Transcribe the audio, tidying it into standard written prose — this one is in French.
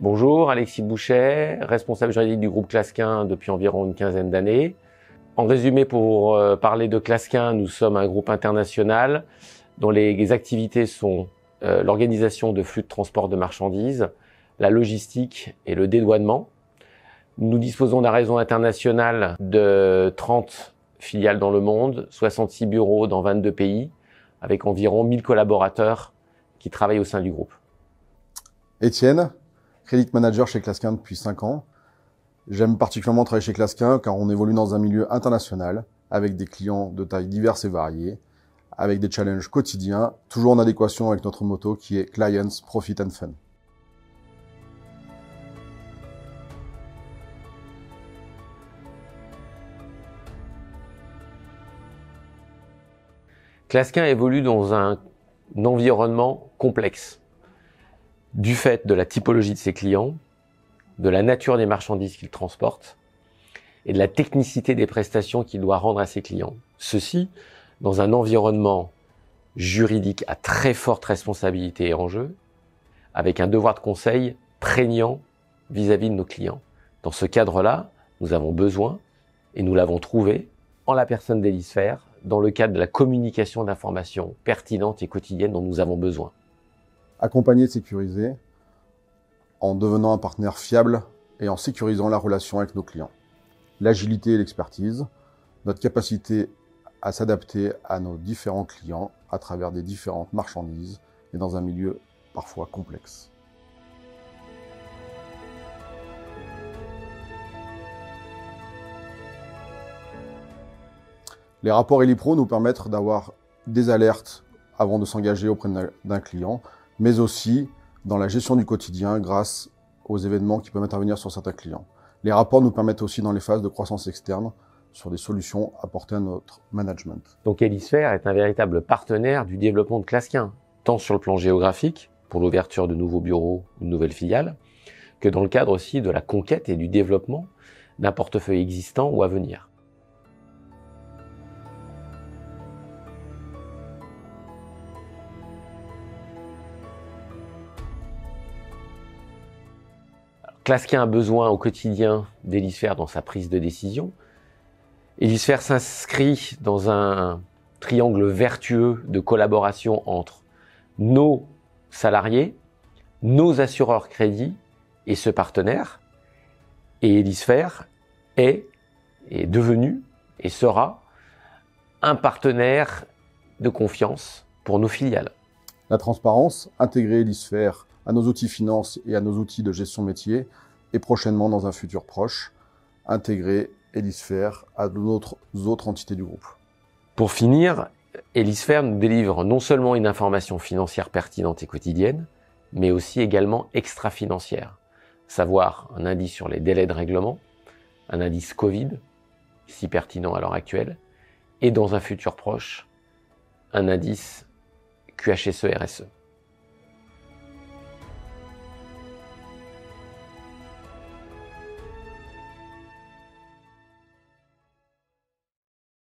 Bonjour, Alexis Bouchet, responsable juridique du groupe Clasquin depuis environ une quinzaine d'années. En résumé, pour parler de Clasquin, nous sommes un groupe international dont les activités sont l'organisation de flux de transport de marchandises, la logistique et le dédouanement. Nous disposons d'un réseau international de 30 filiales dans le monde, 66 bureaux dans 22 pays, avec environ 1000 collaborateurs qui travaillent au sein du groupe. Étienne, Credit Manager chez Clasquin depuis 5 ans. J'aime particulièrement travailler chez Clasquin car on évolue dans un milieu international avec des clients de tailles diverses et variées, avec des challenges quotidiens, toujours en adéquation avec notre motto qui est Clients, Profit and Fun. Clasquin évolue dans un environnement complexe, du fait de la typologie de ses clients, de la nature des marchandises qu'il transporte et de la technicité des prestations qu'il doit rendre à ses clients. Ceci dans un environnement juridique à très forte responsabilité et enjeu, avec un devoir de conseil prégnant vis-à-vis de nos clients. Dans ce cadre-là, nous avons besoin, et nous l'avons trouvé, en la personne d'Elisphère, dans le cadre de la communication d'informations pertinentes et quotidiennes dont nous avons besoin. Accompagner et sécuriser en devenant un partenaire fiable et en sécurisant la relation avec nos clients. L'agilité et l'expertise, notre capacité à s'adapter à nos différents clients à travers des différentes marchandises et dans un milieu parfois complexe. Les rapports EliPro nous permettent d'avoir des alertes avant de s'engager auprès d'un client, mais aussi dans la gestion du quotidien grâce aux événements qui peuvent intervenir sur certains clients. Les rapports nous permettent aussi dans les phases de croissance externe sur des solutions apportées à notre management. Donc Elisphère est un véritable partenaire du développement de Clasquin, tant sur le plan géographique, pour l'ouverture de nouveaux bureaux ou de nouvelles filiales, que dans le cadre aussi de la conquête et du développement d'un portefeuille existant ou à venir. Clasquin a besoin au quotidien d'Elisphère dans sa prise de décision. Elisphère s'inscrit dans un triangle vertueux de collaboration entre nos salariés, nos assureurs crédits et ce partenaire. Et Elisphère est devenu et sera un partenaire de confiance pour nos filiales. La transparence, intégrer Elisphère à nos outils finance et à nos outils de gestion métier, et prochainement, dans un futur proche, intégrer Elisphère à d'autres autres entités du groupe. Pour finir, Elisphère nous délivre non seulement une information financière pertinente et quotidienne, mais aussi également extra-financière, savoir un indice sur les délais de règlement, un indice Covid, si pertinent à l'heure actuelle, et dans un futur proche, un indice QHSE-RSE.